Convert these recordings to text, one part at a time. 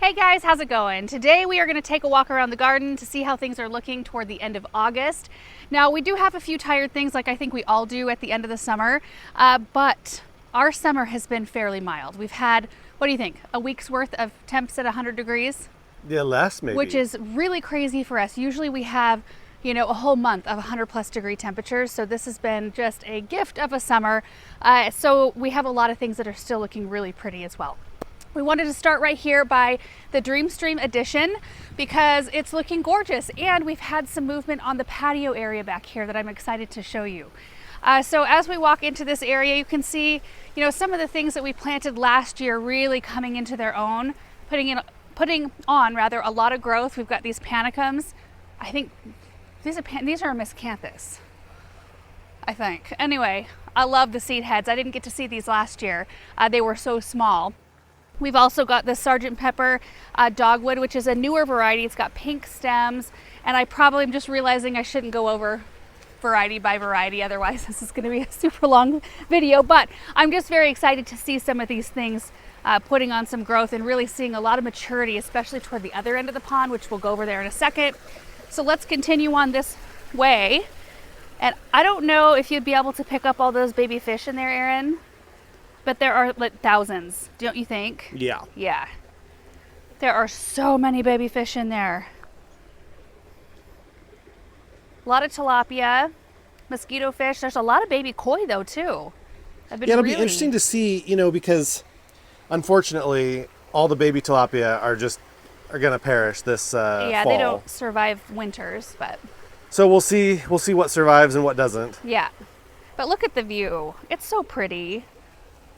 Hey guys, how's it going? Today we are going to take a walk around the garden to see how things are looking toward the end of August. Now we do have a few tired things like I think we all do at the end of the summer, but our summer has been fairly mild. We've had, what do you think, a week's worth of temps at 100 degrees? Yeah, less maybe. Which is really crazy for us. Usually we have, a whole month of 100 plus degree temperatures. So this has been just a gift of a summer. So we have a lot of things that are still looking really pretty as well. We wanted to start right here by the Dreamstream addition because it's looking gorgeous, and we've had some movement on the patio area back here that I'm excited to show you. So as we walk into this area, you can see, some of the things that we planted last year really coming into their own, putting on a lot of growth. We've got these panicums. I think these are miscanthus, I think. Anyway, I love the seed heads. I didn't get to see these last year. They were so small. We've also got the Sergeant Pepper dogwood, which is a newer variety. It's got pink stems, and I probably am just realizing I shouldn't go over variety by variety, otherwise this is going to be a super long video. But I'm just very excited to see some of these things putting on some growth and really seeing a lot of maturity, especially toward the other end of the pond, which we'll go over there in a second. So let's continue on this way. And I don't know if you'd be able to pick up all those baby fish in there, Aaron. But there are like thousands, don't you think? Yeah. Yeah. There are so many baby fish in there. A lot of tilapia, mosquito fish. There's a lot of baby koi though too. It'll be interesting to see, because unfortunately all the baby tilapia are going to perish this fall. They don't survive winters, but. So we'll see what survives and what doesn't. Yeah. But look at the view. It's so pretty.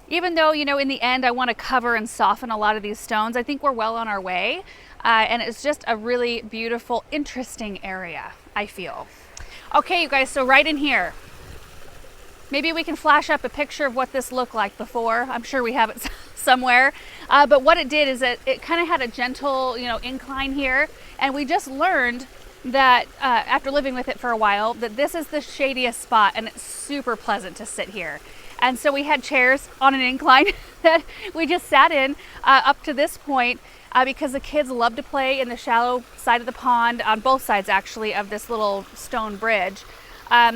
Even though, in the end, I want to cover and soften a lot of these stones, I think we're well on our way. And it's just a really beautiful, interesting area, I feel. Okay, you guys, so right in here, maybe we can flash up a picture of what this looked like before. I'm sure we have it somewhere. But what it did is it kind of had a gentle, incline here. And we just learned that after living with it for a while, that this is the shadiest spot, and it's super pleasant to sit here. And so we had chairs on an incline that we just sat in up to this point because the kids love to play in the shallow side of the pond, on both sides actually of this little stone bridge.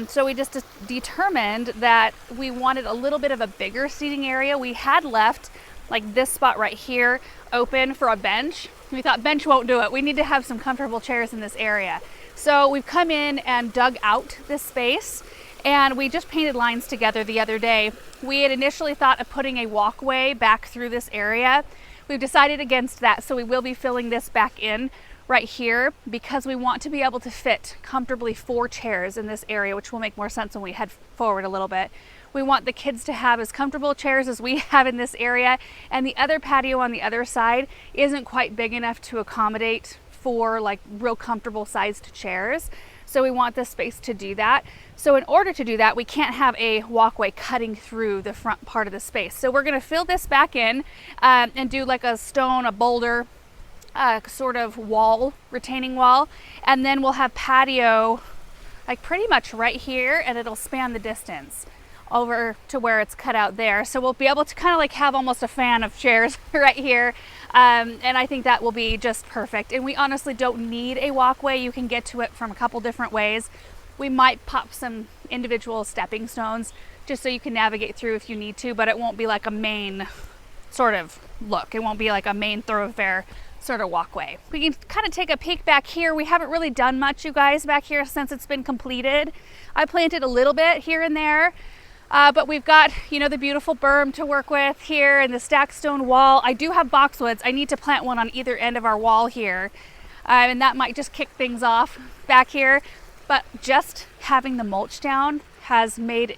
So we just determined that we wanted a little bit of a bigger seating area. We had left like this spot right here open for a bench. We thought bench won't do it. We need to have some comfortable chairs in this area. So we've come in and dug out this space. And we just painted lines together the other day. We had initially thought of putting a walkway back through this area. We've decided against that, so we will be filling this back in right here because we want to be able to fit comfortably 4 chairs in this area, which will make more sense when we head forward a little bit. We want the kids to have as comfortable chairs as we have in this area, and the other patio on the other side isn't quite big enough to accommodate 4 like real comfortable sized chairs. So we want this space to do that. So in order to do that, we can't have a walkway cutting through the front part of the space. So we're gonna fill this back in and do like a boulder sort of wall, retaining wall. And then we'll have patio like pretty much right here, and it'll span the distance over to where it's cut out there. So we'll be able to kind of like have almost a fan of chairs right here. And I think that will be just perfect. And we honestly don't need a walkway. You can get to it from a couple different ways. We might pop some individual stepping stones just so you can navigate through if you need to, but it won't be like a main sort of look. It won't be like a main thoroughfare sort of walkway. We can kind of take a peek back here. We haven't really done much, you guys, back here since it's been completed. I planted a little bit here and there. But we've got, the beautiful berm to work with here and the stacked stone wall. I do have boxwoods. I need to plant one on either end of our wall here. And that might just kick things off back here. But just having the mulch down has made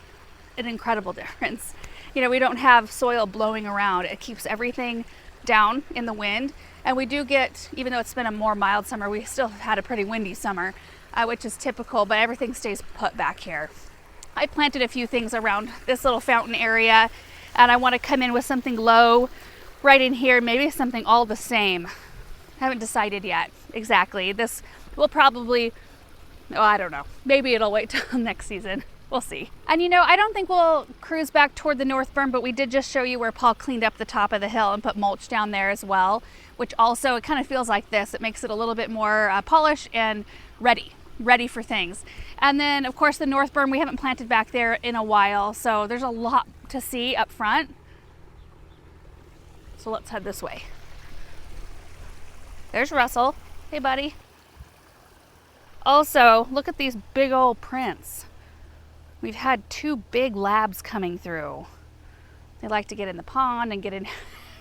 an incredible difference. We don't have soil blowing around. It keeps everything down in the wind. And we do get, even though it's been a more mild summer, we still have had a pretty windy summer, which is typical, but everything stays put back here. I planted a few things around this little fountain area, and I want to come in with something low right in here, maybe something all the same. I haven't decided yet exactly. This will probably, I don't know, maybe it'll wait till next season. We'll see. And you know, I don't think we'll cruise back toward the North Berm, but we did just show you where Paul cleaned up the top of the hill and put mulch down there as well, which also, it kind of feels like this. It makes it a little bit more polished and ready for things. And then of course the North Berm, we haven't planted back there in a while, so there's a lot to see up front. So let's head this way. There's Russell. Hey buddy. Also, look at these big old prints. We've had 2 big labs coming through. They like to get in the pond and get in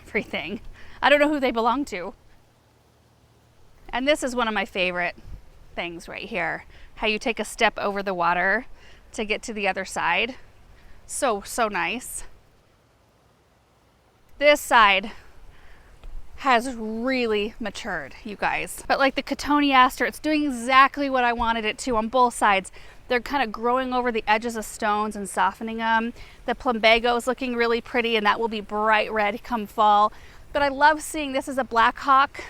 everything. I don't know who they belong to. And this is one of my favorite things right here. How you take a step over the water to get to the other side. So nice. This side has really matured, you guys. But like the cotoneaster, it's doing exactly what I wanted it to on both sides. They're kind of growing over the edges of stones and softening them. The plumbago is looking really pretty, and that will be bright red come fall. But I love seeing, this is a black hawk,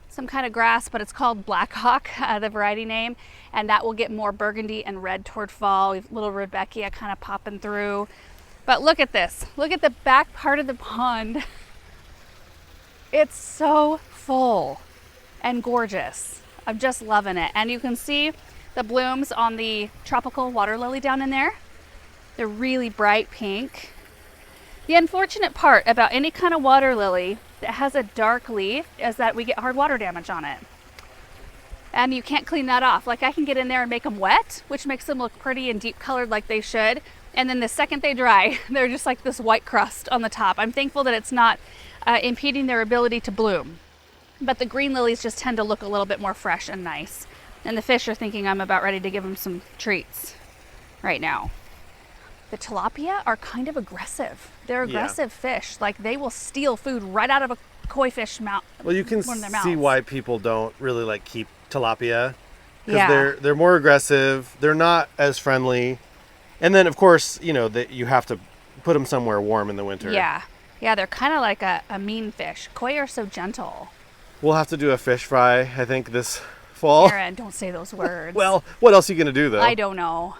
some kind of grass, but it's called black hawk, the variety name. And that will get more burgundy and red toward fall. We have little Rudbeckia kind of popping through. But look at this. Look at the back part of the pond. It's so full and gorgeous. I'm just loving it. And you can see the blooms on the tropical water lily down in there. They're really bright pink. The unfortunate part about any kind of water lily that has a dark leaf is that we get hard water damage on it. And you can't clean that off. Like I can get in there and make them wet, which makes them look pretty and deep colored like they should. And then the second they dry, they're just like this white crust on the top. I'm thankful that it's not impeding their ability to bloom. But the green lilies just tend to look a little bit more fresh and nice. And the fish are thinking I'm about ready to give them some treats right now. The tilapia are kind of aggressive. They're aggressive fish. Like they will steal food right out of a koi fish mouth. Well, you can see why people don't really like keep tilapia. Because they're more aggressive. They're not as friendly. And then of course, you know, that you have to put them somewhere warm in the winter. Yeah. Yeah, they're kind of like a mean fish. Koi are so gentle. We'll have to do a fish fry, I think, this fall. Aaron, don't say those words. Well, what else are you going to do, though? I don't know.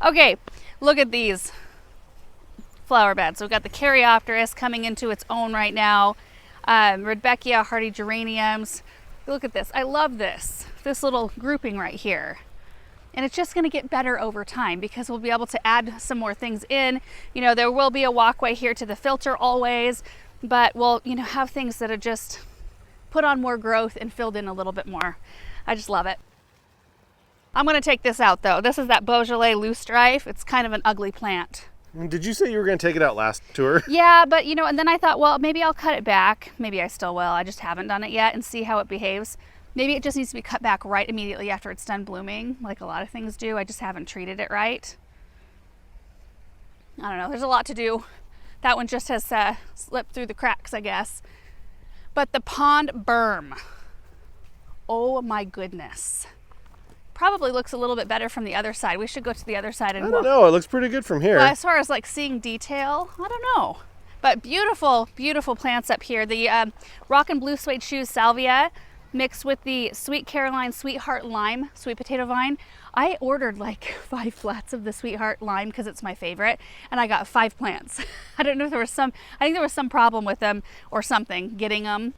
Okay, look at these flower beds. So we've got the Caryopteris coming into its own right now. Rudbeckia, hardy geraniums. Look at this. I love this little grouping right here. And it's just going to get better over time because we'll be able to add some more things in. You know, there will be a walkway here to the filter always, but we'll, you know, have things that are just put on more growth and filled in a little bit more. I just love it. I'm going to take this out though. This is that Beaujolais loosestrife. It's kind of an ugly plant. Did you say you were going to take it out last tour? Yeah, but you know, and then I thought, well, maybe I'll cut it back. Maybe I still will. I just haven't done it yet and see how it behaves. Maybe it just needs to be cut back right immediately after it's done blooming, like a lot of things do. I just haven't treated it right. I don't know. There's a lot to do. That one just has slipped through the cracks, I guess. But the pond berm. Oh my goodness. Probably looks a little bit better from the other side. We should go to the other side and I don't know. It looks pretty good from here. Well, as far as like seeing detail, I don't know. But beautiful, beautiful plants up here. The rock and blue suede shoes salvia mixed with the sweet Caroline sweetheart lime sweet potato vine. I ordered like 5 flats of the sweetheart lime because it's my favorite, and I got 5 plants. I don't know if there was I think there was some problem with them or something getting them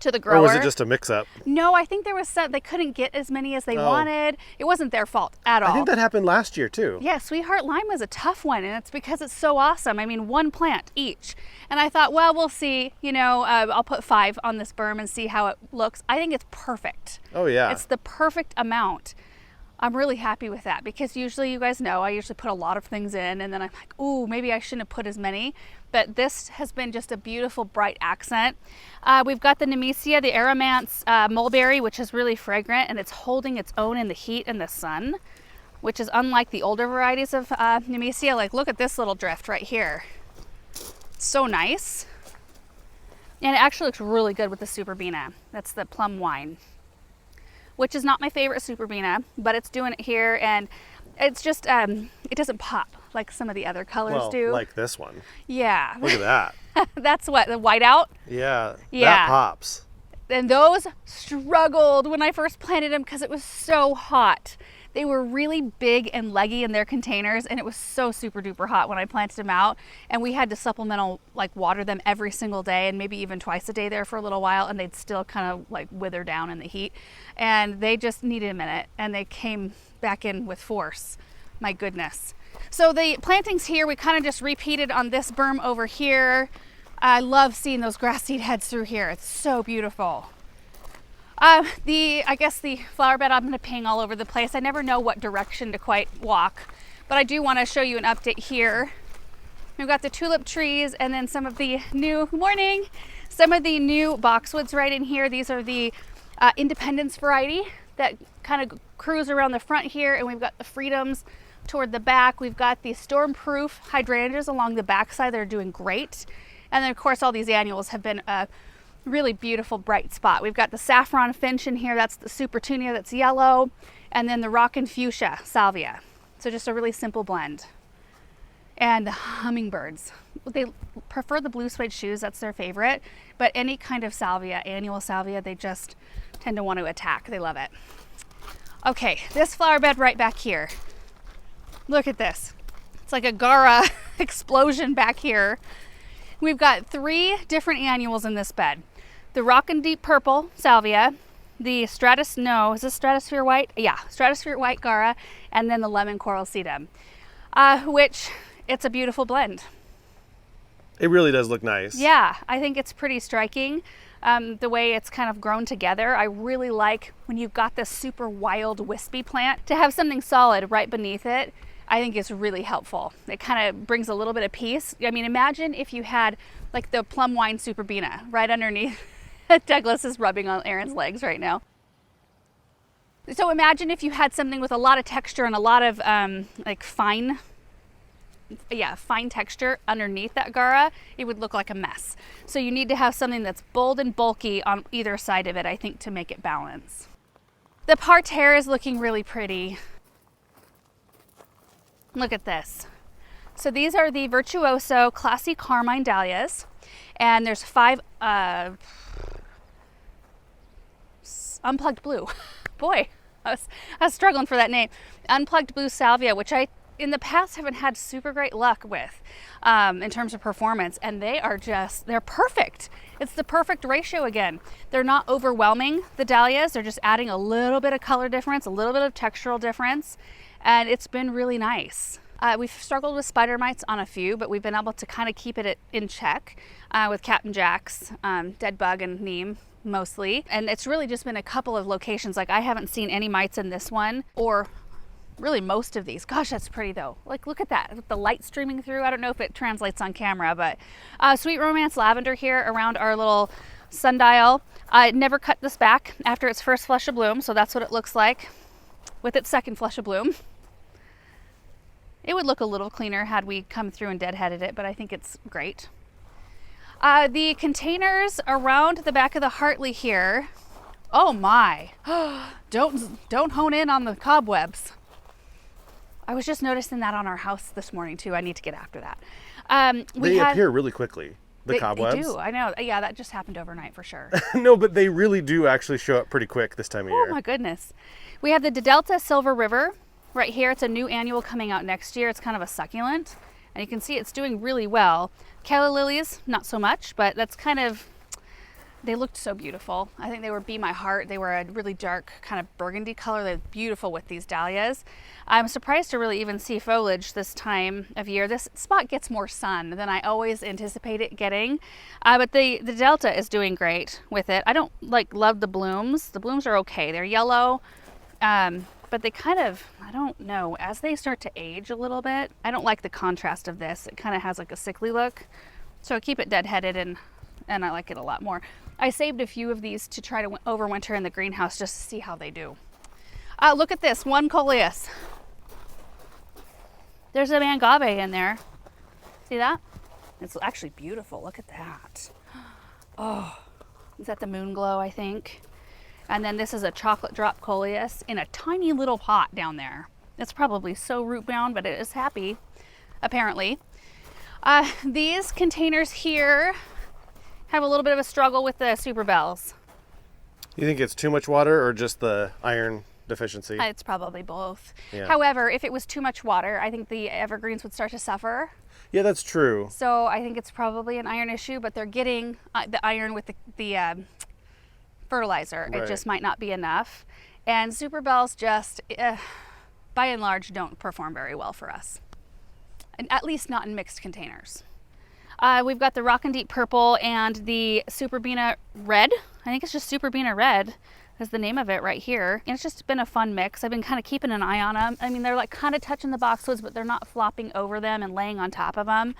to the grower. Or was it just a mix-up? No, I think there was some, they couldn't get as many as they wanted. It wasn't their fault at all. I think that happened last year too. Yeah, Sweetheart Lime was a tough one, and it's because it's so awesome. I mean, 1 plant each. And I thought, well, we'll see. You know, I'll put 5 on this berm and see how it looks. I think it's perfect. Oh yeah. It's the perfect amount. I'm really happy with that because usually, you guys know, I usually put a lot of things in and then I'm like, ooh, maybe I shouldn't have put as many. But this has been just a beautiful, bright accent. We've got the Nemesia, the Aromance mulberry, which is really fragrant and it's holding its own in the heat and the sun, which is unlike the older varieties of Nemesia. Like, look at this little drift right here. So nice. And it actually looks really good with the Superbena. That's the plum wine, which is not my favorite Superbena, but it's doing it here, and it's just, it doesn't pop like some of the other colors do. Like this one. Yeah. Look at that. That's what, the whiteout? Yeah, yeah, that pops. And those struggled when I first planted them because it was so hot. They were really big and leggy in their containers, and it was so super duper hot when I planted them out, and we had to supplemental like water them every single day and maybe even twice a day there for a little while, and they'd still kind of like wither down in the heat, and they just needed a minute, and they came back in with force. My goodness. So the plantings here, we kind of just repeated on this berm over here. I love seeing those grass seed heads through here. It's so beautiful. I guess the flower bed, I'm going to ping all over the place. I never know what direction to quite walk, but I do want to show you an update here. We've got the tulip trees and then some of the new, some of the new boxwoods right in here. These are the Independence variety that kind of cruise around the front here, and we've got the Freedoms toward the back. We've got the stormproof hydrangeas along the back side that are doing great. And then of course all these annuals have been a really beautiful bright spot. We've got the saffron finch in here, that's the supertunia that's yellow, and then the rockin' fuchsia salvia. So just a really simple blend. And the hummingbirds, they prefer the blue suede shoes, that's their favorite, but any kind of salvia, annual salvia, they just tend to want to attack. They love it. Okay, this flower bed right back here. Look at this. It's like a Gara explosion back here. We've got 3 different annuals in this bed. The Rockin' Deep Purple salvia, the is this Stratosphere White? Yeah, Stratosphere White Gara, and then the Lemon Coral Sedum, which it's a beautiful blend. It really does look nice. Yeah, I think it's pretty striking. The way it's kind of grown together. I really like when you've got this super wild wispy plant to have something solid right beneath it. I think it's really helpful. It kind of brings a little bit of peace. I mean, imagine if you had like the plum wine superbena right underneath. Douglas is rubbing on Aaron's legs right now. So imagine if you had something with a lot of texture and a lot of like fine texture underneath that Gara. It would look like a mess. So you need to have something that's bold and bulky on either side of it, I think, to make it balance. The parterre is looking really pretty. Look at this. So these are the Virtuoso Classy Carmine Dahlias, and there's 5 Unplugged Blue. Boy, I was struggling for that name. Unplugged Blue Salvia, which I in the past haven't had super great luck with in terms of performance, and they're perfect. It's the perfect ratio again. They're not overwhelming, the dahlias. They're just adding a little bit of color difference, a little bit of textural difference, and it's been really nice. We've struggled with spider mites on a few, but we've been able to kind of keep it in check with Captain Jack's, dead bug and neem mostly. And it's really just been a couple of locations. Like I haven't seen any mites in this one, or really most of these. Gosh, that's pretty though. Like look at that, with the light streaming through. I don't know if it translates on camera, but Sweet Romance lavender here around our little sundial. I never cut this back after its first flush of bloom, so that's what it looks like with its second flush of bloom. It would look a little cleaner had we come through and deadheaded it, but I think it's great. The containers around the back of the Hartley here. Oh my, don't hone in on the cobwebs. I was just noticing that on our house this morning too. I need to get after that. They appear really quickly, the cobwebs. They do, I know. Yeah, that just happened overnight for sure. No, but they really do actually show up pretty quick this time of year. Oh my goodness. We have the Delta Silver River right here. It's a new annual coming out next year. It's kind of a succulent, and you can see it's doing really well. Calla lilies, not so much, but that's kind of, they looked so beautiful. I think they were Be My Heart. They were a really dark kind of burgundy color. They're beautiful with these dahlias. I'm surprised to really even see foliage this time of year. This spot gets more sun than I always anticipate it getting, but the Delta is doing great with it. I don't love the blooms. The blooms are okay. They're yellow, but they kind of, I don't know, as they start to age a little bit, I don't like the contrast of this. It kind of has like a sickly look. So I keep it deadheaded and I like it a lot more. I saved a few of these to try to overwinter in the greenhouse just to see how they do. Look at this, one coleus. There's a mangave in there. See that? It's actually beautiful. Look at that. Oh, is that the moon glow, I think? And then this is a chocolate drop coleus in a tiny little pot down there. It's probably so root bound, but it is happy, apparently. These containers here have a little bit of a struggle with the super bells. You think it's too much water or just the iron deficiency? It's probably both. Yeah. However, if it was too much water, I think the evergreens would start to suffer. Yeah, that's true. So I think it's probably an iron issue, but they're getting the iron with the fertilizer. Right. It just might not be enough. And super bells just, by and large, don't perform very well for us. And at least not in mixed containers. We've got the Rockin' Deep Purple and the Super Bina Red. I think it's just Super Bina Red is the name of it right here. And it's just been a fun mix. I've been kind of keeping an eye on them. I mean, they're like kind of touching the boxwoods, but they're not flopping over them and laying on top of them.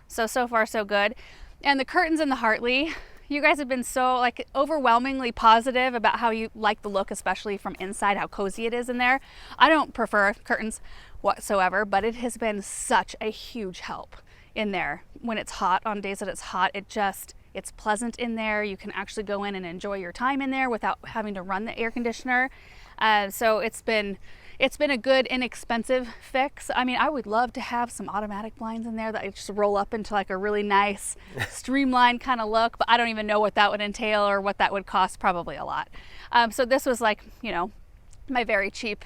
So far so good. And the curtains in the Hartley, you guys have been so like overwhelmingly positive about how you like the look, especially from inside, how cozy it is in there. I don't prefer curtains whatsoever, but it has been such a huge help in there. When it's hot, on days that it's hot, it's pleasant in there. You can actually go in and enjoy your time in there without having to run the air conditioner. So it's been a good, inexpensive fix. I mean, I would love to have some automatic blinds in there that I just roll up into like a really nice, streamlined kind of look, but I don't even know what that would entail or what that would cost, probably a lot. So this was like, you know, my very cheap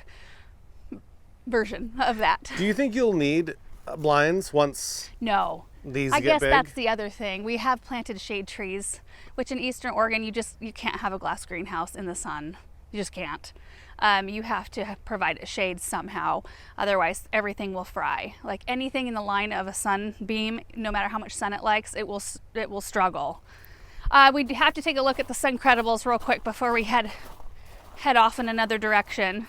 version of that. Do you think you'll need blinds once No. these I get guess big? that's the other thing. We have planted shade trees, which in Eastern Oregon, you can't have a glass greenhouse in the sun. You just can't. You have to provide a shade somehow. Otherwise, everything will fry. Like anything in the line of a sunbeam, no matter how much sun it likes, it will struggle. We have to take a look at the Sun Credibles real quick before we head off in another direction.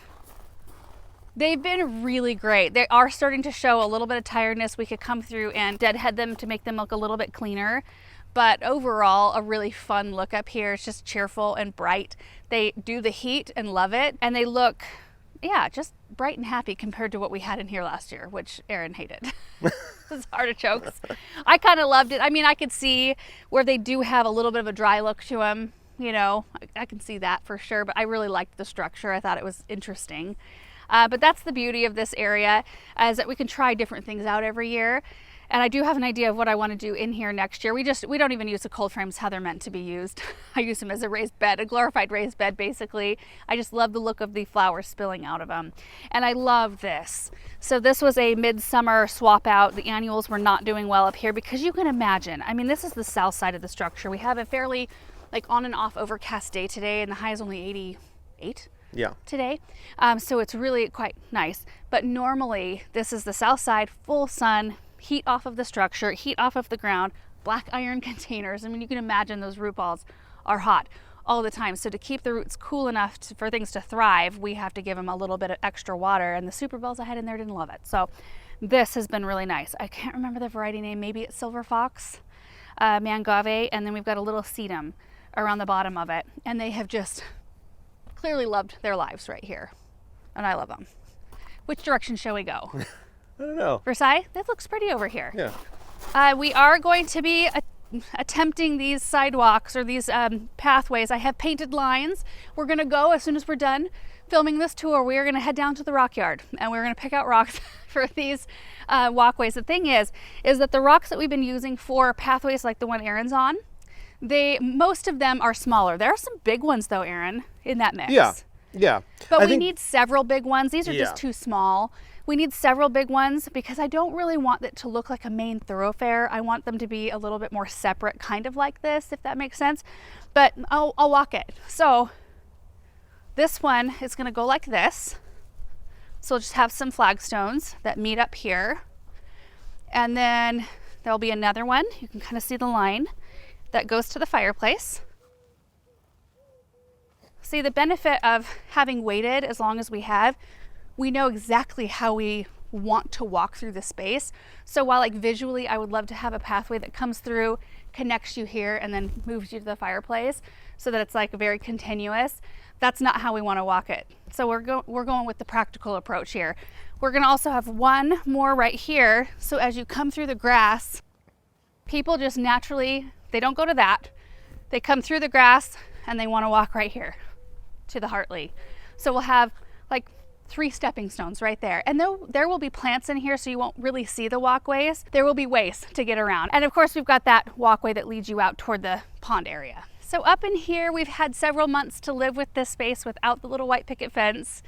They've been really great. They are starting to show a little bit of tiredness. We could come through and deadhead them to make them look a little bit cleaner. But overall, a really fun look up here. It's just cheerful and bright. They do the heat and love it. And they look, yeah, just bright and happy compared to what we had in here last year, which Erin hated. Those artichokes. I kind of loved it. I mean, I could see where they do have a little bit of a dry look to them. You know, I can see that for sure. But I really liked the structure. I thought it was interesting. But that's the beauty of this area, is that we can try different things out every year. And I do have an idea of what I want to do in here next year. We don't even use the cold frames how they're meant to be used. I use them as a raised bed, a glorified raised bed, basically. I just love the look of the flowers spilling out of them. And I love this. So this was a midsummer swap out. The annuals were not doing well up here because you can imagine, I mean, this is the south side of the structure. We have a fairly like on and off overcast day today, and the high is only 88. Yeah. Today. So it's really quite nice. But normally this is the south side, full sun, heat off of the structure, heat off of the ground, black iron containers. I mean, you can imagine those root balls are hot all the time. So to keep the roots cool enough for things to thrive, we have to give them a little bit of extra water. And the super bells I had in there didn't love it. So this has been really nice. I can't remember the variety name. Maybe it's Silver Fox, Mangave. And then we've got a little sedum around the bottom of it. And they have just clearly loved their lives right here, and I love them. Which direction shall we go? I don't know. Versailles? That looks pretty over here. Yeah. We are going to be attempting these sidewalks or these pathways. I have painted lines. We're going to go as soon as we're done filming this tour. We are going to head down to the rock yard, and we're going to pick out rocks for these walkways. The thing is that the rocks that we've been using for pathways like the one Erin's on, most of them are smaller. There are some big ones though, Erin, in that mix. Yeah. But we need several big ones. These are just too small. We need several big ones because I don't really want it to look like a main thoroughfare. I want them to be a little bit more separate, kind of like this, if that makes sense. But I'll walk it. So this one is going to go like this. So we'll just have some flagstones that meet up here. And then there'll be another one. You can kind of see the line that goes to the fireplace. See, the benefit of having waited as long as we have, we know exactly how we want to walk through the space. So while like visually I would love to have a pathway that comes through, connects you here, and then moves you to the fireplace so that it's like very continuous, that's not how we want to walk it. So we're going with the practical approach here. We're going to also have one more right here. So as you come through the grass, people just naturally, they don't go to that. They come through the grass and they want to walk right here to the Hartley. So we'll have like 3 stepping stones right there. And there will be plants in here, so you won't really see the walkways. There will be ways to get around. And of course, we've got that walkway that leads you out toward the pond area. So up in here, we've had several months to live with this space without the little white picket fence.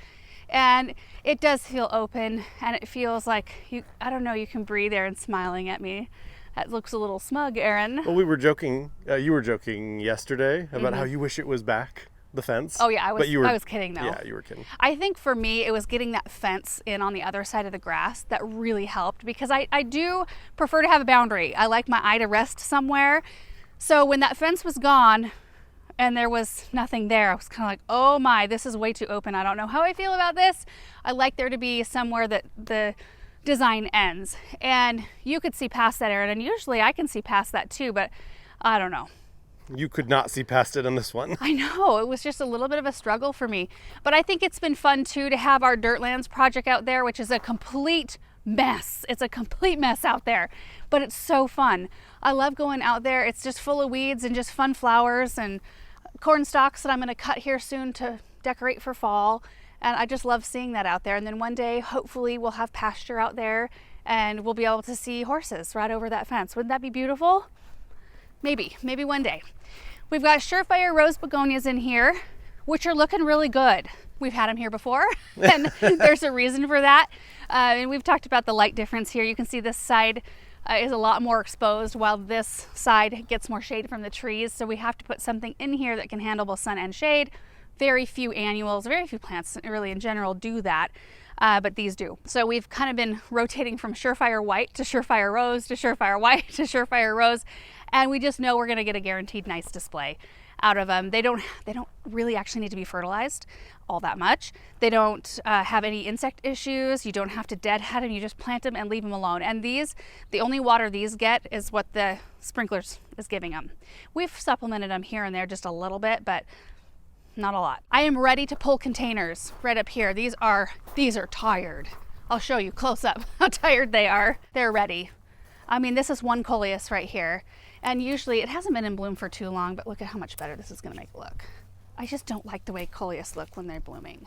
And it does feel open, and it feels like I don't know, you can breathe. Aaron's smiling at me. That looks a little smug, Aaron. Well, we were joking, you were joking yesterday about how you wish it was back, the fence. Oh yeah, I was kidding though. Yeah, you were kidding. I think for me, it was getting that fence in on the other side of the grass that really helped, because I do prefer to have a boundary. I like my eye to rest somewhere. So when that fence was gone, and there was nothing there, I was kind of like, oh my, this is way too open. I don't know how I feel about this. I like there to be somewhere that the design ends. And you could see past that, Aaron, and usually I can see past that too, but I don't know. You could not see past it on this one. I know, it was just a little bit of a struggle for me. But I think it's been fun too to have our Dirtlands project out there, which is a complete mess. It's a complete mess out there, but it's so fun. I love going out there. It's just full of weeds and just fun flowers and corn stalks that I'm going to cut here soon to decorate for fall. And I just love seeing that out there. And then one day, hopefully we'll have pasture out there and we'll be able to see horses right over that fence. Wouldn't that be beautiful? Maybe one day. We've got Surefire rose begonias in here, which are looking really good. We've had them here before, and there's a reason for that. And we've talked about the light difference here. You can see this side is a lot more exposed, while this side gets more shade from the trees. So we have to put something in here that can handle both sun and shade. Very few annuals, very few plants really in general do that, but these do. So we've kind of been rotating from Surefire white to Surefire rose to Surefire white to Surefire rose, and we just know we're going to get a guaranteed nice display out of them. They don't really actually need to be fertilized all that much. They don't have any insect issues. You don't have to deadhead them. You just plant them and leave them alone. And these, the only water these get is what the sprinklers is giving them. We've supplemented them here and there just a little bit, but not a lot. I am ready to pull containers right up here. These are tired. I'll show you close up how tired they are. They're ready. I mean, this is one coleus right here. And usually it hasn't been in bloom for too long, but look at how much better this is going to make it look. I just don't like the way coleus look when they're blooming.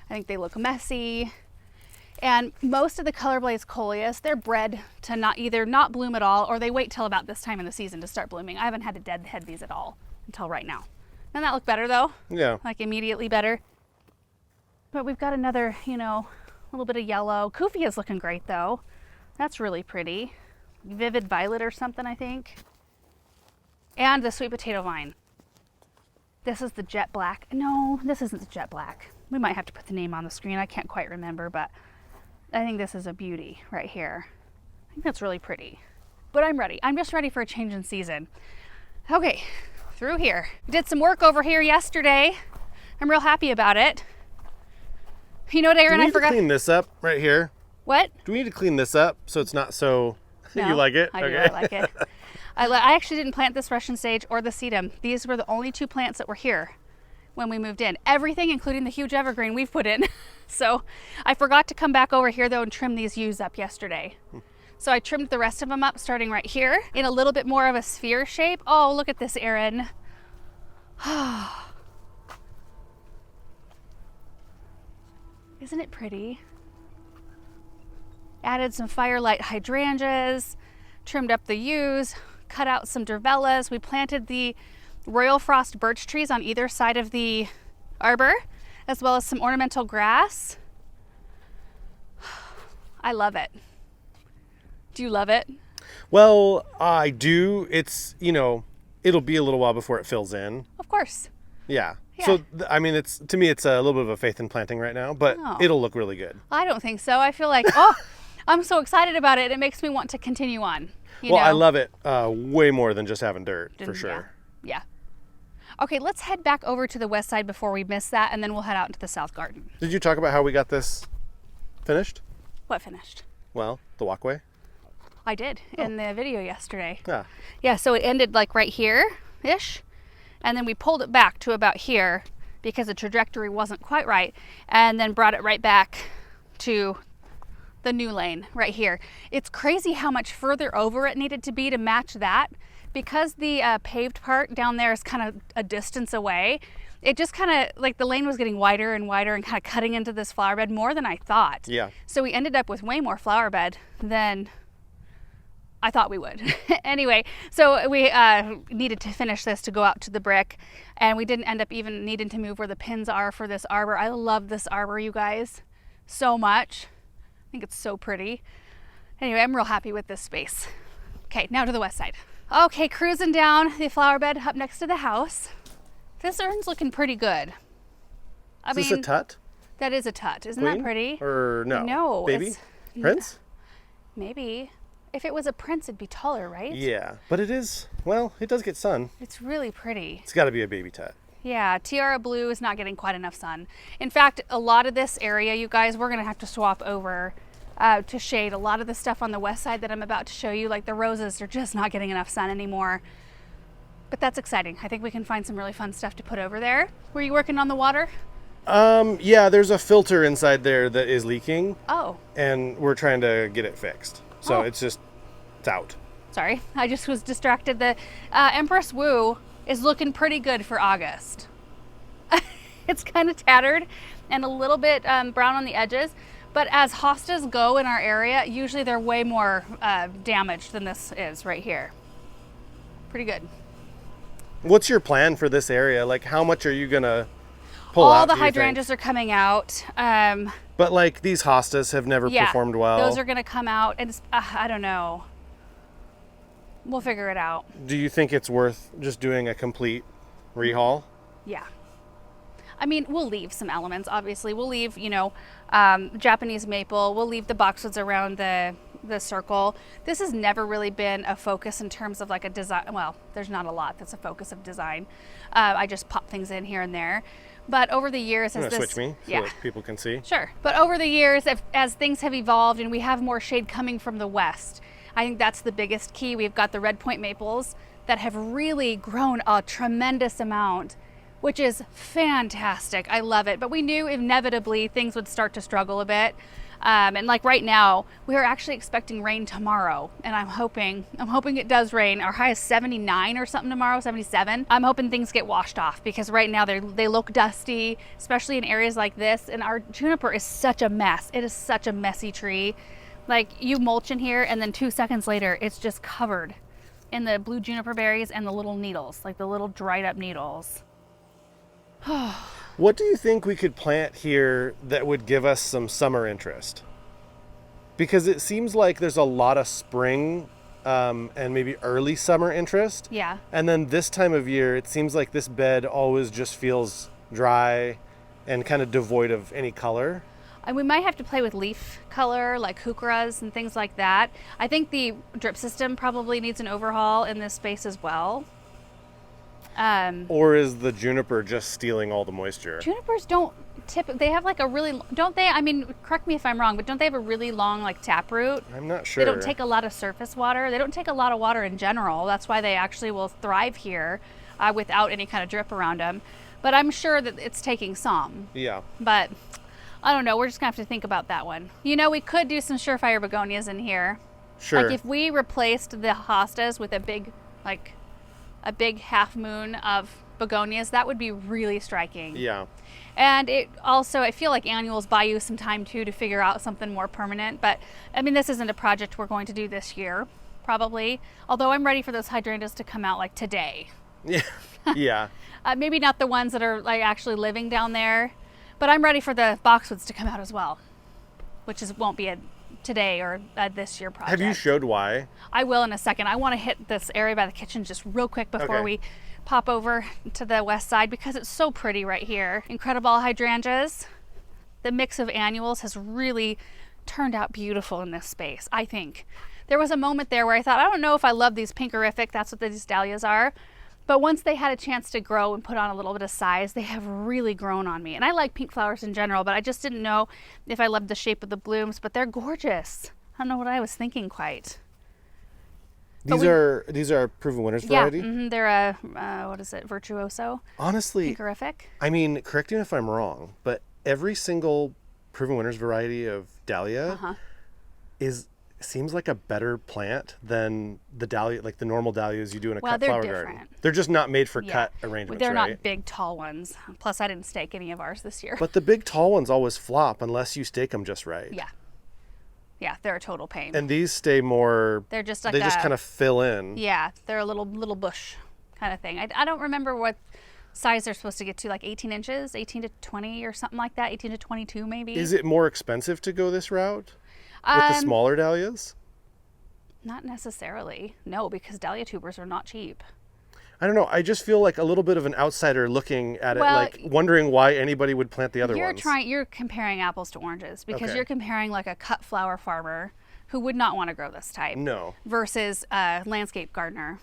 I think they look messy. And most of the color blaze coleus, they're bred to either not bloom at all, or they wait till about this time in the season to start blooming. I haven't had to deadhead these at all until right now. Doesn't that look better though? Yeah. Like immediately better. But we've got another, a little bit of yellow. Kufi is looking great though. That's really pretty. Vivid violet or something, I think. And the sweet potato vine. This is the jet black. No, this isn't the jet black. We might have to put the name on the screen. I can't quite remember, but I think this is a beauty right here. I think that's really pretty. But I'm ready. I'm just ready for a change in season. Okay, through here. We did some work over here yesterday. I'm real happy about it. You know what, Aaron? I forgot to clean this up right here. What? Do we need to clean this up so it's not so... No, you like it? I do. I like it. I actually didn't plant this Russian sage or the sedum. These were the only two plants that were here when we moved in. Everything, including the huge evergreen we've put in. So I forgot to come back over here though and trim these yews up yesterday. So I trimmed the rest of them up starting right here in a little bit more of a sphere shape. Oh, look at this, Aaron. Isn't it pretty? Added some firelight hydrangeas, trimmed up the yews, cut out some durvellas. We planted the Royal Frost birch trees on either side of the arbor, as well as some ornamental grass. I love it. Do you love it? Well, I do. It's, it'll be a little while before it fills in. Of course. Yeah. So, I mean, to me, it's a little bit of a faith in planting right now, but it'll look really good. I don't think so. I feel like, I'm so excited about it. It makes me want to continue on. I love it way more than just having dirt, for sure. Yeah. Okay, let's head back over to the west side before we miss that, and then we'll head out into the south garden. Did you talk about how we got this finished? What finished? Well, the walkway. I did in the video yesterday. Yeah. Yeah, so it ended like right here-ish, and then we pulled it back to about here because the trajectory wasn't quite right, and then brought it right back to the new lane right here. It's crazy how much further over it needed to be to match that, because the paved part down there is kind of a distance away. It just kind of like the lane was getting wider and wider and kind of cutting into this flower bed more than I thought. Yeah. So we ended up with way more flower bed than I thought we would. Anyway, so we needed to finish this to go out to the brick, and we didn't end up even needing to move where the pins are for this arbor. I love this arbor, you guys, so much. I think it's so pretty. Anyway, I'm real happy with this space. Okay, now to the west side. Okay, cruising down the flower bed up next to the house. This urn's looking pretty good. Is this a tut? That is a tut. Isn't Queen? That pretty? Or no? No. Baby? Prince? Maybe. If it was a prince, it'd be taller, right? Yeah, but it is, well, it does get sun. It's really pretty. It's got to be a baby tut. Yeah, Tiara Blue is not getting quite enough sun. In fact, a lot of this area, you guys, we're going to have to swap over to shade. A lot of the stuff on the west side that I'm about to show you, like the roses, are just not getting enough sun anymore. But that's exciting. I think we can find some really fun stuff to put over there. Were you working on the water? Yeah, there's a filter inside there that is leaking. Oh. And we're trying to get it fixed. So it's out. Sorry, I just was distracted. The Empress Woo is looking pretty good for August. It's kind of tattered and a little bit brown on the edges, but as hostas go in our area, usually they're way more damaged than this is right here. Pretty good. What's your plan for this area? Like, how much are you gonna pull out? All the hydrangeas are coming out. But like these hostas have never performed well. Those are going to come out, and I don't know. We'll figure it out. Do you think it's worth just doing a complete rehaul? Yeah. I mean, we'll leave some elements, obviously. We'll leave, Japanese maple. We'll leave the boxwoods around the circle. This has never really been a focus in terms of like a design. Well, there's not a lot that's a focus of design. I just pop things in here and there. But over the years, as this, switch me so that people can see. Sure. But over the years, as things have evolved and we have more shade coming from the west, I think that's the biggest key. We've got the red point maples that have really grown a tremendous amount, which is fantastic. I love it. But we knew inevitably things would start to struggle a bit. And like right now, we are actually expecting rain tomorrow, and I'm hoping it does rain. Our high is 79 or something tomorrow, 77. I'm hoping things get washed off because right now they look dusty, especially in areas like this. And our juniper is such a mess. It is such a messy tree. Like, you mulch in here, and then 2 seconds later, it's just covered in the blue juniper berries and the little needles, like the little dried up needles. What do you think we could plant here that would give us some summer interest? Because it seems like there's a lot of spring and maybe early summer interest. Yeah. And then this time of year, it seems like this bed always just feels dry and kind of devoid of any color. And we might have to play with leaf color, like heucheras and things like that. I think the drip system probably needs an overhaul in this space as well. Or is the juniper just stealing all the moisture? Junipers don't they have like a really, don't they? I mean, correct me if I'm wrong, but don't they have a really long like taproot? I'm not sure. They don't take a lot of surface water. They don't take a lot of water in general. That's why they actually will thrive here without any kind of drip around them. But I'm sure that it's taking some. Yeah. But I don't know. We're just going to have to think about that one. You know, we could do some surefire begonias in here. Sure. Like if we replaced the hostas with a big half moon of begonias, that would be really striking. Yeah. And it also, I feel like annuals buy you some time too to figure out something more permanent. But I mean, this isn't a project we're going to do this year, probably. Although I'm ready for those hydrangeas to come out like today. Yeah. Yeah. Maybe not the ones that are like actually living down there, but I'm ready for the boxwoods to come out as well, which won't be a today or this year project. Have you showed why? I will in a second. I want to hit this area by the kitchen just real quick before we pop over to the west side because it's so pretty right here. Incredible hydrangeas. The mix of annuals has really turned out beautiful in this space, I think. There was a moment there where I thought, I don't know if I love these pinkerific, that's what these dahlias are. But once they had a chance to grow and put on a little bit of size, they have really grown on me. And I like pink flowers in general, but I just didn't know if I loved the shape of the blooms, but they're gorgeous. I don't know what I was thinking quite. These are Proven Winners variety? Yeah, they're a, what is it, Virtuoso? Honestly, pinkerific. I mean, correct me if I'm wrong, but every single Proven Winners variety of dahlia seems like a better plant than the dahlia, like the normal dahlias you do in a cut flower garden. They're just not made for cut arrangements, They're right? not big, tall ones. Plus, I didn't stake any of ours this year. But the big, tall ones always flop unless you stake them just right. Yeah. Yeah, they're a total pain. And these stay more. They're just like they just kind of fill in. Yeah, they're a little bush kind of thing. I don't remember what size they're supposed to get to, like 18 inches, 18 to 20 or something like that, 18 to 22 maybe. Is it more expensive to go this route with the smaller dahlias? Not necessarily. No, because dahlia tubers are not cheap. I don't know. I just feel like a little bit of an outsider looking at it, like wondering why anybody would plant the other ones. You're comparing apples to oranges because Okay. you're comparing like a cut flower farmer who would not want to grow this type. No. Versus a landscape gardener,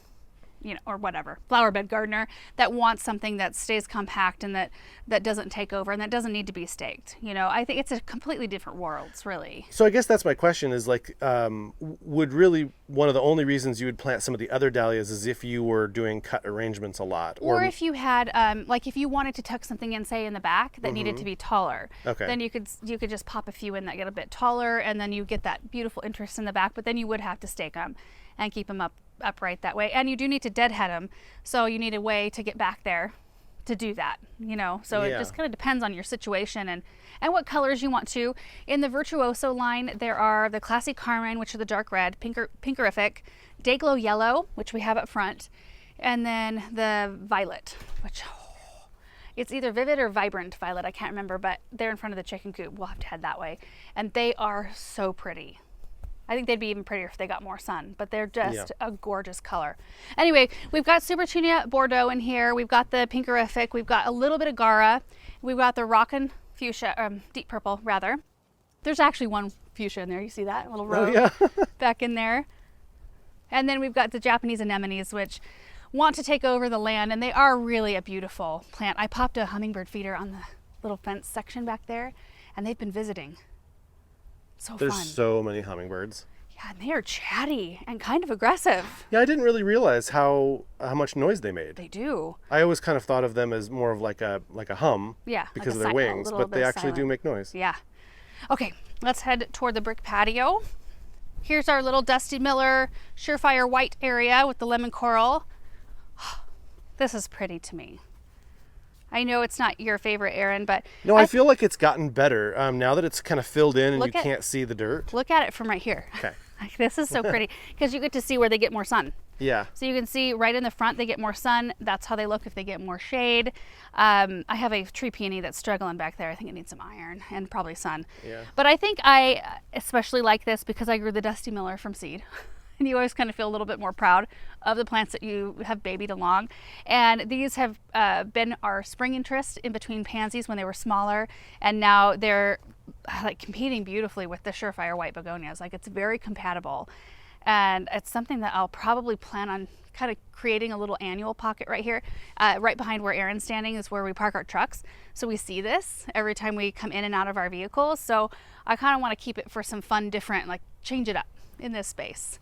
you know, or whatever, flower bed gardener that wants something that stays compact and that doesn't take over and that doesn't need to be staked. You know, I think it's a completely different worlds, really. So I guess that's my question is like, would really one of the only reasons you would plant some of the other dahlias is if you were doing cut arrangements a lot? Or if you had, like if you wanted to tuck something in, say in the back that needed to be taller, Okay. then you could just pop a few in that get a bit taller and then you get that beautiful interest in the back, but then you would have to stake them and keep them upright that way. And you do need to deadhead them. So you need a way to get back there to do that, you know? So it just kind of depends on your situation and what colors you want to. In the Virtuoso line, there are the Classy Carmine, which are the dark red, Pinkerific, Dayglow Yellow, which we have up front, and then the Violet, which it's either Vivid or Vibrant Violet. I can't remember, but they're in front of the chicken coop. We'll have to head that way. And they are so pretty. I think they'd be even prettier if they got more sun, but they're just a gorgeous color. Anyway, we've got Supertunia Bordeaux in here. We've got the Pinkerific. We've got a little bit of Gara. We've got the Rockin' Fuchsia, deep purple rather. There's actually one fuchsia in there. You see that? A little row back in there. And then we've got the Japanese anemones, which want to take over the land, and they are really a beautiful plant. I popped a hummingbird feeder on the little fence section back there, and they've been visiting. So There's fun. so many hummingbirds. Yeah, and they are chatty and kind of aggressive. Yeah, I didn't really realize how much noise they made. They do. I always kind of thought of them as more of like a hum. Yeah, because like of their wings, but they actually do make noise. Yeah. Okay, let's head toward the brick patio. Here's our little Dusty Miller Surefire White area with the lemon coral. This is pretty to me. I know it's not your favorite, Erin, but no, I feel like it's gotten better now that it's kind of filled in and you Look at- can't see the dirt. look at it from right here. Okay. Like, this is so pretty because you get to see where they get more sun. Yeah. So you can see right in the front they get more sun. That's how they look if they get more shade. I have a tree peony that's struggling back there. I think it needs some iron and probably sun. Yeah. But I think I especially like this because I grew the Dusty Miller from seed. And you always kind of feel a little bit more proud of the plants that you have babied along. And these have been our spring interest in between pansies when they were smaller. And now they're like competing beautifully with the Surefire White begonias. Like, it's very compatible. And it's something that I'll probably plan on kind of creating a little annual pocket right here. Right behind where Erin's standing is where we park our trucks. So we see this every time we come in and out of our vehicles. So I kind of want to keep it for some fun, different, like change it up in this space.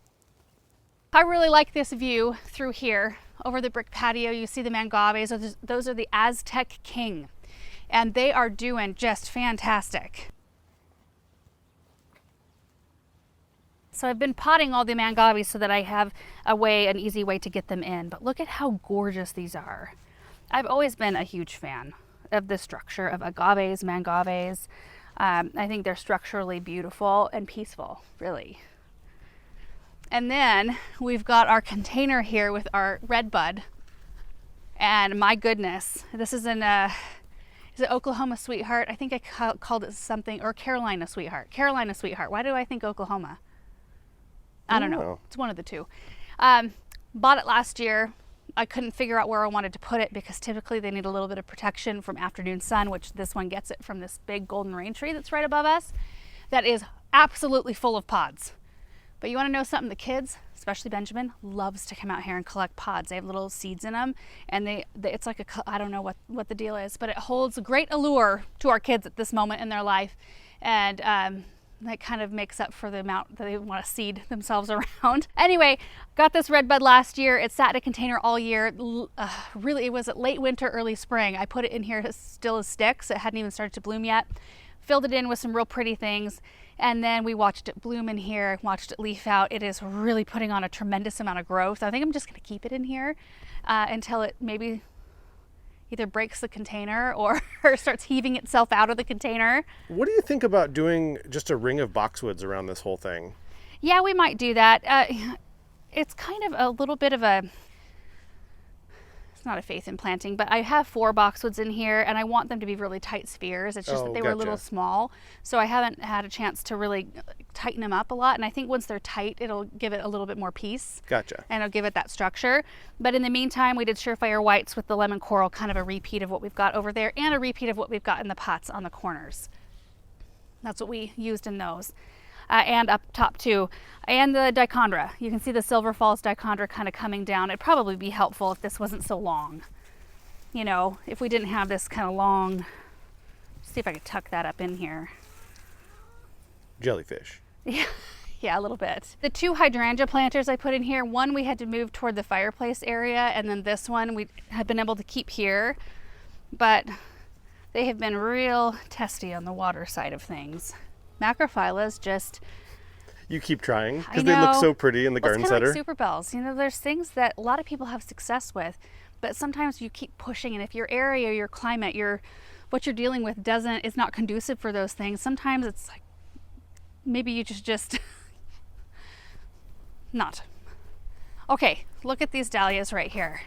I really like this view through here over the brick patio. You see the mangaves. Those are the Aztec King, and they are doing just fantastic. So I've been potting all the mangaves so that I have an easy way to get them in. But look at how gorgeous these are. I've always been a huge fan of the structure of agaves, mangaves. I think they're structurally beautiful and peaceful, really. And then we've got our container here with our red bud. And my goodness, this is is it Oklahoma Sweetheart? I think I called it something, or Carolina Sweetheart. Carolina Sweetheart. Why do I think Oklahoma? I don't know. It's one of the two. Bought it last year. I couldn't figure out where I wanted to put it because typically they need a little bit of protection from afternoon sun, which this one gets it from this big golden rain tree that's right above us. That is absolutely full of pods. But you want to know something? The kids, especially Benjamin, loves to come out here and collect pods. They have little seeds in them, and it's like I don't know what the deal is, but it holds a great allure to our kids at this moment in their life, and that kind of makes up for the amount that they want to seed themselves around. Anyway, got this red bud last year. It sat in a container all year. Really, it was late winter, early spring. I put it in here still as sticks. It hadn't even started to bloom yet. Filled it in with some real pretty things. And then we watched it bloom in here, watched it leaf out. It is really putting on a tremendous amount of growth. I think I'm just going to keep it in here until it maybe either breaks the container or starts heaving itself out of the container. What do you think about doing just a ring of boxwoods around this whole thing? Yeah, we might do that. It's kind of a little bit of a, it's not a faith in planting, but I have 4 boxwoods in here and I want them to be really tight spheres. It's just that they were a little small. So I haven't had a chance to really tighten them up a lot. And I think once they're tight, it'll give it a little bit more peace. Gotcha. And it'll give it that structure. But in the meantime, we did Surefire Whites with the lemon coral, kind of a repeat of what we've got over there and a repeat of what we've got in the pots on the corners. That's what we used in those. And up top too, and the dichondra. You can see the Silver Falls dichondra kind of coming down. It'd probably be helpful if this wasn't so long. You know, if we didn't have this kind of long, see if I could tuck that up in here. Jellyfish. Yeah, yeah, a little bit. The 2 hydrangea planters I put in here, one we had to move toward the fireplace area, and then this one we have been able to keep here, but they have been real testy on the water side of things. Macrophylla's just... You keep trying because they look so pretty in the garden it's center. Like super bells. You know, there's things that a lot of people have success with, but sometimes you keep pushing, and if your area, your climate, what you're dealing with is not conducive for those things, sometimes it's like maybe you just not. Okay, look at these dahlias right here.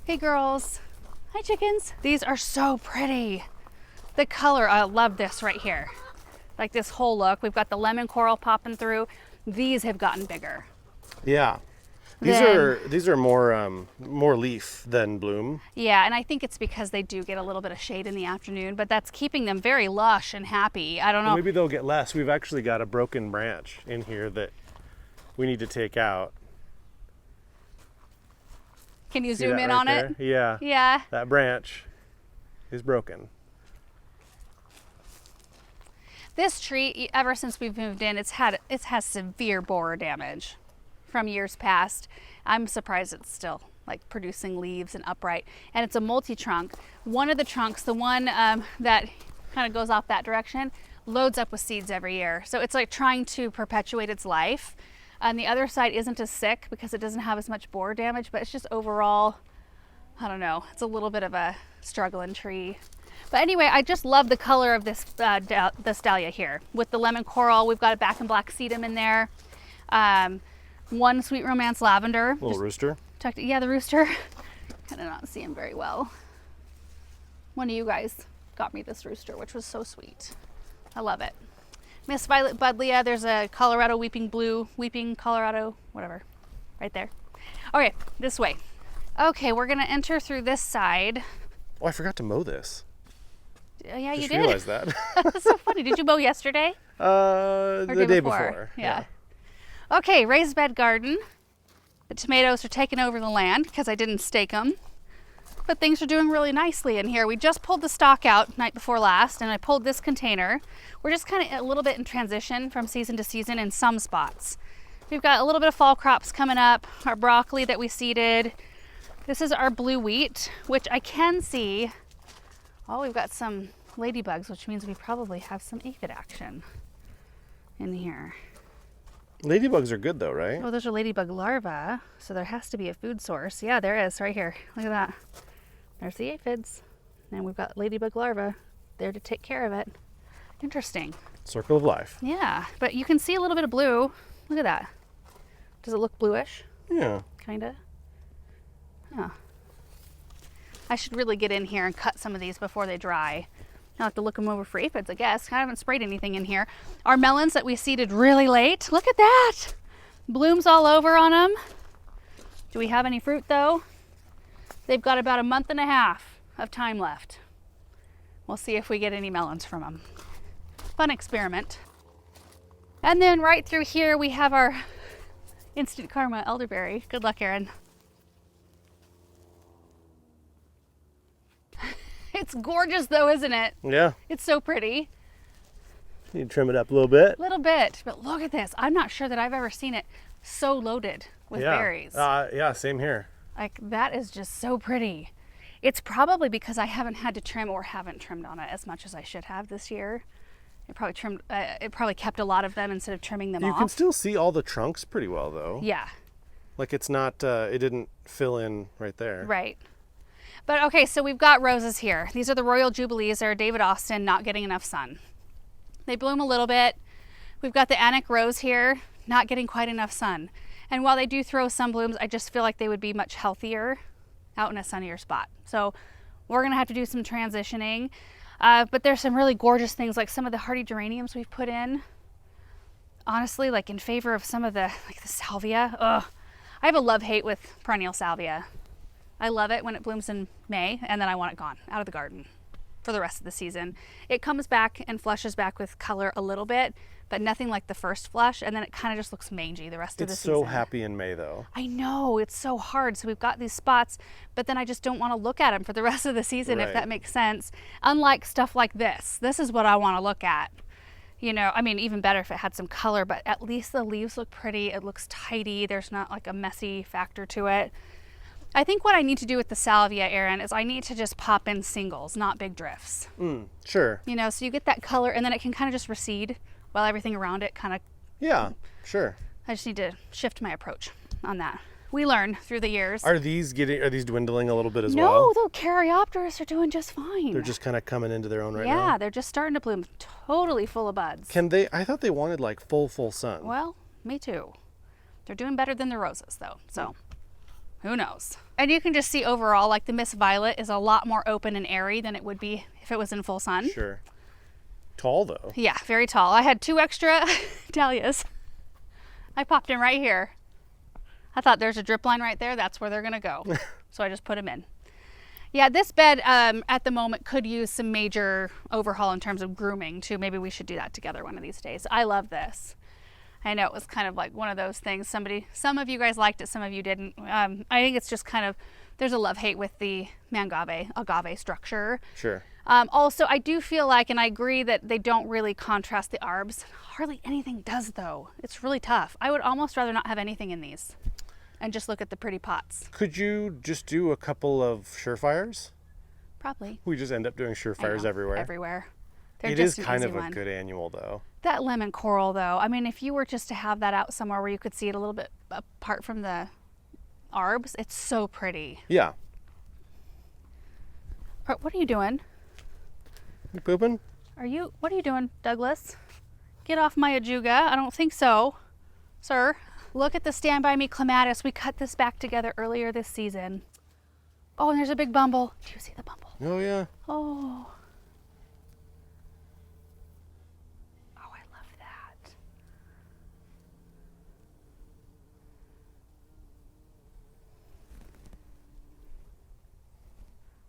Hey girls. Hi chickens. These are so pretty. The color, I love this right here. Like this whole look. We've got the lemon coral popping through. These have gotten bigger. Yeah. These are more leaf than bloom. Yeah, and I think it's because they do get a little bit of shade in the afternoon, but that's keeping them very lush and happy. I don't know. Well, maybe they'll get less. We've actually got a broken branch in here that we need to take out. Can you zoom in on it? Yeah. Yeah. That branch is broken. This tree, ever since we've moved in, it has severe borer damage from years past. I'm surprised it's still like producing leaves and upright. And it's a multi-trunk. One of the trunks, the one that kind of goes off that direction, loads up with seeds every year. So it's like trying to perpetuate its life. And the other side isn't as sick because it doesn't have as much borer damage, but it's just overall, I don't know, it's a little bit of a struggling tree. But anyway, I just love the color of this dahlia here. With the lemon coral, we've got a back and black sedum in there. One sweet romance lavender. Little rooster. Yeah, the rooster. Kind of not see him very well. One of you guys got me this rooster, which was so sweet. I love it. Miss Violet Buddleia, there's a Colorado weeping Colorado, whatever, right there. Okay, this way. Okay, we're gonna enter through this side. Oh, I forgot to mow this. Yeah, you Just did. realized that. That's so funny. Did you mow yesterday? The day before. Yeah. Okay, raised bed garden. The tomatoes are taking over the land because I didn't stake them. But things are doing really nicely in here. We just pulled the stock out night before last, and I pulled this container. We're just kind of a little bit in transition from season to season in some spots. We've got a little bit of fall crops coming up, our broccoli that we seeded. This is our blue wheat, which I can see. Oh, we've got some ladybugs, which means we probably have some aphid action in here. Ladybugs are good though, right? Oh, those are ladybug larvae, so there has to be a food source. Yeah, there is, right here. Look at that. There's the aphids. And we've got ladybug larvae there to take care of it. Interesting. Circle of life. Yeah, but you can see a little bit of blue. Look at that. Does it look bluish? Yeah. Kinda. Huh. I should really get in here and cut some of these before they dry. I'll have to look them over for aphids, I guess. I haven't sprayed anything in here. Our melons that we seeded really late. Look at that. Blooms all over on them. Do we have any fruit though? They've got about a month and a half of time left. We'll see if we get any melons from them. Fun experiment. And then right through here we have our instant karma elderberry. Good luck, Erin. It's gorgeous though, isn't it? Yeah. It's so pretty. You trim it up a little bit. Little bit, but look at this. I'm not sure that I've ever seen it so loaded with berries. Yeah, same here. Like that is just so pretty. It's probably because I haven't had to trim or haven't trimmed on it as much as I should have this year. It probably kept a lot of them instead of trimming them off. You can still see all the trunks pretty well though. Yeah. Like it's not, it didn't fill in right there. Right. But okay, so we've got roses here. These are the Royal Jubilees. They're David Austin, not getting enough sun. They bloom a little bit. We've got the Annick Rose here, not getting quite enough sun. And while they do throw some blooms, I just feel like they would be much healthier out in a sunnier spot. So we're gonna have to do some transitioning. But there's some really gorgeous things, like some of the hardy geraniums we've put in. Honestly, like in favor of some of the, like the salvia. Ugh. I have a love-hate with perennial salvia. I love it when it blooms in May, and then I want it gone, out of the garden for the rest of the season. It comes back and flushes back with color a little bit, but nothing like the first flush, and then it kind of just looks mangy the rest of the season. It's so happy in May, though. I know, it's so hard. So we've got these spots, but then I just don't want to look at them for the rest of the season, if that makes sense. Unlike stuff like this. This is what I want to look at. You know, I mean, even better if it had some color, but at least the leaves look pretty. It looks tidy. There's not like a messy factor to it. I think what I need to do with the salvia, Erin, is I need to just pop in singles, not big drifts. Sure. You know, so you get that color and then it can kind of just recede while everything around it kind of... Yeah, sure. I just need to shift my approach on that. We learn through the years. Are these dwindling a little bit as No, well? the Caryopteris are doing just fine. They're just kind of coming into their own right now? Yeah, they're just starting to bloom totally full of buds. Can they, I thought they wanted like full sun. Well, me too. They're doing better than the roses though, so who knows? And you can just see overall, like the Miss Violet is a lot more open and airy than it would be if it was in full sun. Sure. Tall though. Yeah, very tall. I had 2 extra dahlias. I popped in right here. I thought there's a drip line right there. That's where they're gonna go. So I just put them in. Yeah, this bed at the moment could use some major overhaul in terms of grooming too. Maybe we should do that together one of these days. I love this. I know it was kind of like one of those things. Some of you guys liked it, some of you didn't. I think it's just kind of, there's a love-hate with the agave structure. Sure. Also, I do feel like, and I agree that they don't really contrast the arbs. Hardly anything does though. It's really tough. I would almost rather not have anything in these and just look at the pretty pots. Could you just do a couple of surefires? Probably. We just end up doing surefires everywhere. Everywhere. They're It just is kind an of easy a good annual though. That lemon coral though, I mean, if you were just to have that out somewhere where you could see it a little bit apart from the arbs, it's so pretty. Yeah. What are you doing? You pooping? What are you doing, Douglas? Get off my ajuga. I don't think so, sir. Look at the Stand By Me clematis. We cut this back together earlier this season. Oh, and there's a big bumble. Do you see the bumble? Oh yeah. Oh. Oh, I love that.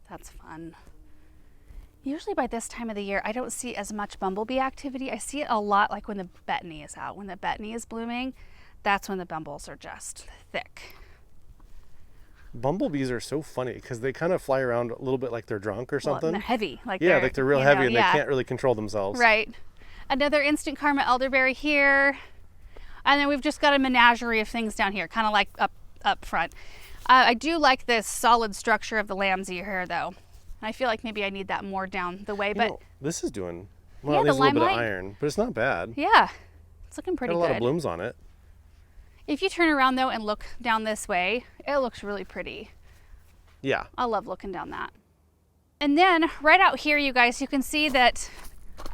That's fun. Usually by this time of the year, I don't see as much bumblebee activity. I see it a lot like when the betony is out. When the betony is blooming, that's when the bumbles are just thick. Bumblebees are so funny because they kind of fly around a little bit like they're drunk or something. Well, they're heavy. Like they're real heavy and they can't really control themselves. Right. Another instant karma elderberry here. And then we've just got a menagerie of things down here, kind of like up front. I do like this solid structure of the lambsy here though. I feel like maybe I need that more down the way, but this is doing yeah, at least a little bit of limelight. iron, but it's not bad. Yeah, it's looking pretty Got a good. lot of blooms on it. If you turn around though and look down this way, it looks really pretty. Yeah. I love looking down that. And then right out here, you guys, you can see that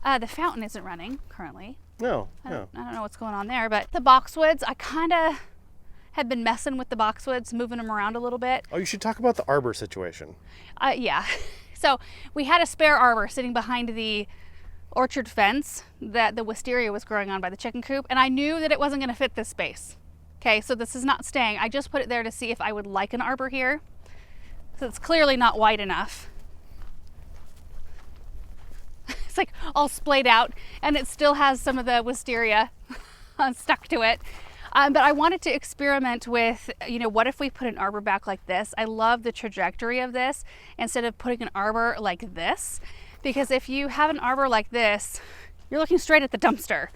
the fountain isn't running currently. No, I don't know what's going on there, but the boxwoods, I kind of have been messing with the boxwoods, moving them around a little bit. Oh, you should talk about the arbor situation. Yeah. So we had a spare arbor sitting behind the orchard fence that the wisteria was growing on by the chicken coop, and I knew that it wasn't going to fit this space. Okay, so this is not staying. I just put it there to see if I would like an arbor here. So it's clearly not wide enough. It's like all splayed out, and it still has some of the wisteria stuck to it. But I wanted to experiment with, what if we put an arbor back like this? I love the trajectory of this instead of putting an arbor like this, because if you have an arbor like this, you're looking straight at the dumpster.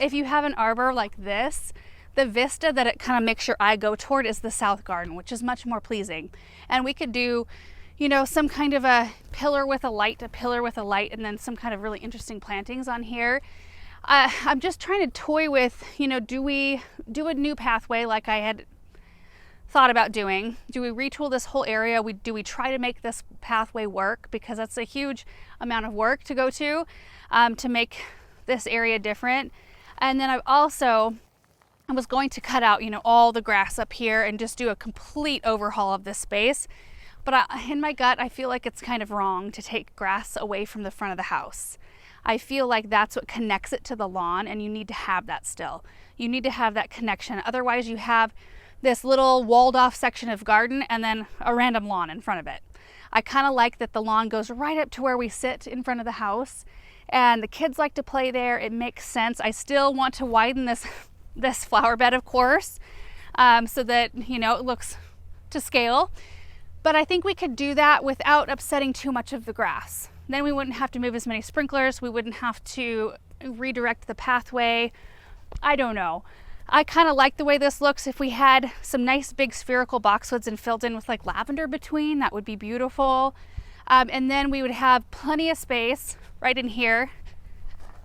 If you have an arbor like this, the vista that it kind of makes your eye go toward is the south garden, which is much more pleasing. And we could do, some kind of a pillar with a light, and then some kind of really interesting plantings on here. I'm just trying to toy with, do we do a new pathway like I had thought about doing. Do we retool this whole area? Do we try to make this pathway work? Because that's a huge amount of work to go to make this area different. And then I was going to cut out, all the grass up here and just do a complete overhaul of this space. But in my gut, I feel like it's kind of wrong to take grass away from the front of the house. I feel like that's what connects it to the lawn, and you need to have that still. You need to have that connection. Otherwise, you have this little walled off section of garden and then a random lawn in front of it. I kind of like that the lawn goes right up to where we sit in front of the house, and the kids like to play there. It makes sense. I still want to widen this flower bed, of course, so that, it looks to scale. But I think we could do that without upsetting too much of the grass. Then we wouldn't have to move as many sprinklers. We wouldn't have to redirect the pathway. I don't know. I kind of like the way this looks. If we had some nice big spherical boxwoods and filled in with like lavender between, that would be beautiful. And then we would have plenty of space right in here.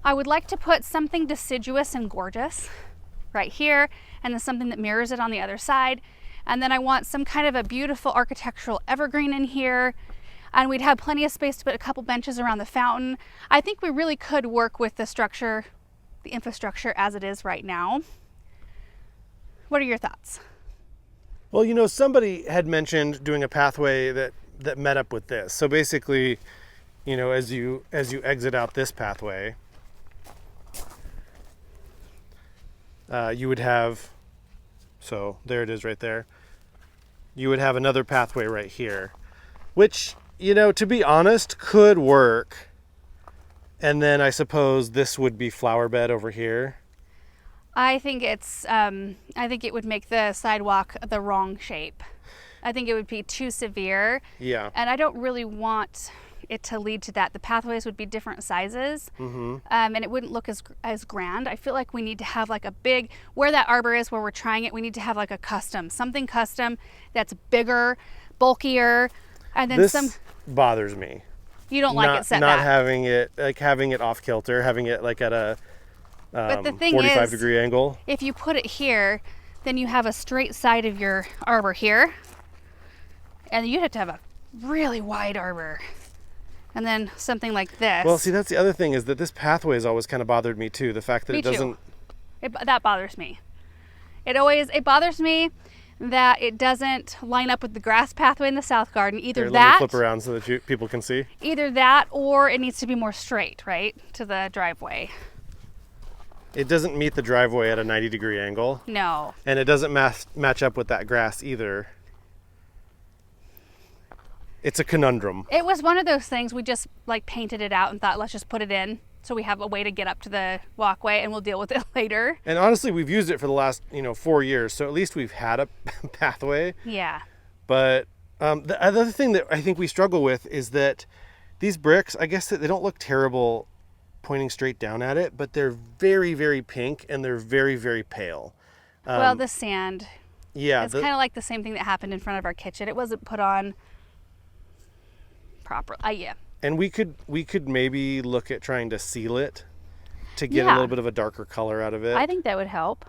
I would like to put something deciduous and gorgeous right here, and then something that mirrors it on the other side. And then I want some kind of a beautiful architectural evergreen in here. And we'd have plenty of space to put a couple benches around the fountain. I think we really could work with the structure, the infrastructure as it is right now. What are your thoughts? Well, somebody had mentioned doing a pathway that met up with this. So basically, as you exit out this pathway, you would have, so there it is right there. You would have another pathway right here, which, to be honest, could work. And then I suppose this would be flower bed over here. I think it would make the sidewalk the wrong shape. I think it would be too severe. Yeah. And I don't really want it to lead to that. The pathways would be different sizes, and it wouldn't look as grand. I feel like we need to have like a big, where that arbor is, where we're trying it, we need to have like something custom that's bigger, bulkier, and then this bothers me. You don't like it set not back. having it off kilter, having it like at a but the thing 45-degree angle. If you put it here, then you have a straight side of your arbor here, and you'd have to have a really wide arbor, and then something like this. Well, see, that's the other thing, is that this pathway has always kind of bothered me too. The fact that it doesn't. That bothers me. It bothers me that it doesn't line up with the grass pathway in the south garden. Let me flip around so that people can see. Either that, or it needs to be more straight, right, to the driveway. It doesn't meet the driveway at a 90-degree angle. No. And it doesn't match up with that grass either. It's a conundrum. It was one of those things, we just like painted it out and thought, let's just put it in so we have a way to get up to the walkway, and we'll deal with it later. And honestly, we've used it for the last 4 years, so at least we've had a pathway. Yeah. But the other thing that I think we struggle with is that these bricks, I guess that they don't look terrible pointing straight down at it, but they're very, very pink, and they're very, very pale. Well, the sand. Yeah. It's kind of like the same thing that happened in front of our kitchen. It wasn't put on proper. Yeah. And we could maybe look at trying to seal it to get a little bit of a darker color out of it. I think that would help.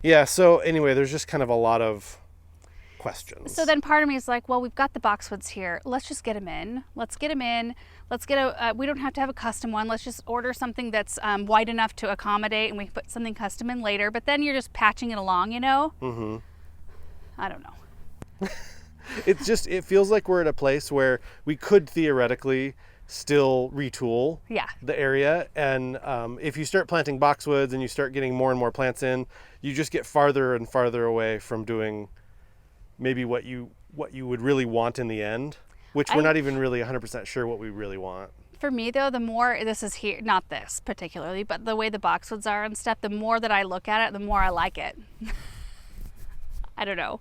Yeah. So anyway, there's just kind of a lot of questions. So then part of me is like, well, we've got the boxwoods here. Let's just get them in. Let's get we don't have to have a custom one. Let's just order something that's wide enough to accommodate, and we put something custom in later. But then you're just patching it along, Mm-hmm. I don't know. It feels like we're at a place where we could theoretically still retool the area. And if you start planting boxwoods and you start getting more and more plants in, you just get farther and farther away from doing maybe what you would really want in the end, which we're not even really 100% sure what we really want. For me though, the more this is here, not this particularly, but the way the boxwoods are and stuff, the more that I look at it, the more I like it. I don't know.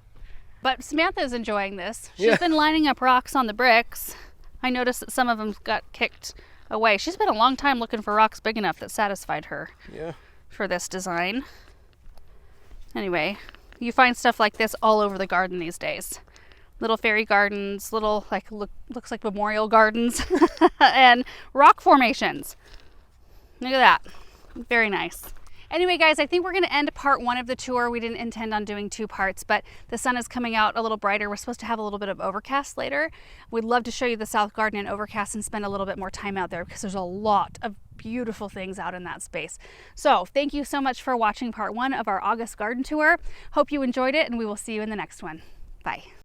But Samantha's enjoying this. She's been lining up rocks on the bricks. I noticed that some of them got kicked away. She's been a long time looking for rocks big enough that satisfied her for this design. Anyway, you find stuff like this all over the garden these days. Little fairy gardens, little looks like memorial gardens, and rock formations. Look at that. Very nice. Anyway, guys, I think we're going to end part 1 of the tour. We didn't intend on doing 2 parts, but the sun is coming out a little brighter. We're supposed to have a little bit of overcast later. We'd love to show you the south garden in overcast and spend a little bit more time out there because there's a lot of beautiful things out in that space. So thank you so much for watching part 1 of our August garden tour. Hope you enjoyed it, and we will see you in the next one. Bye.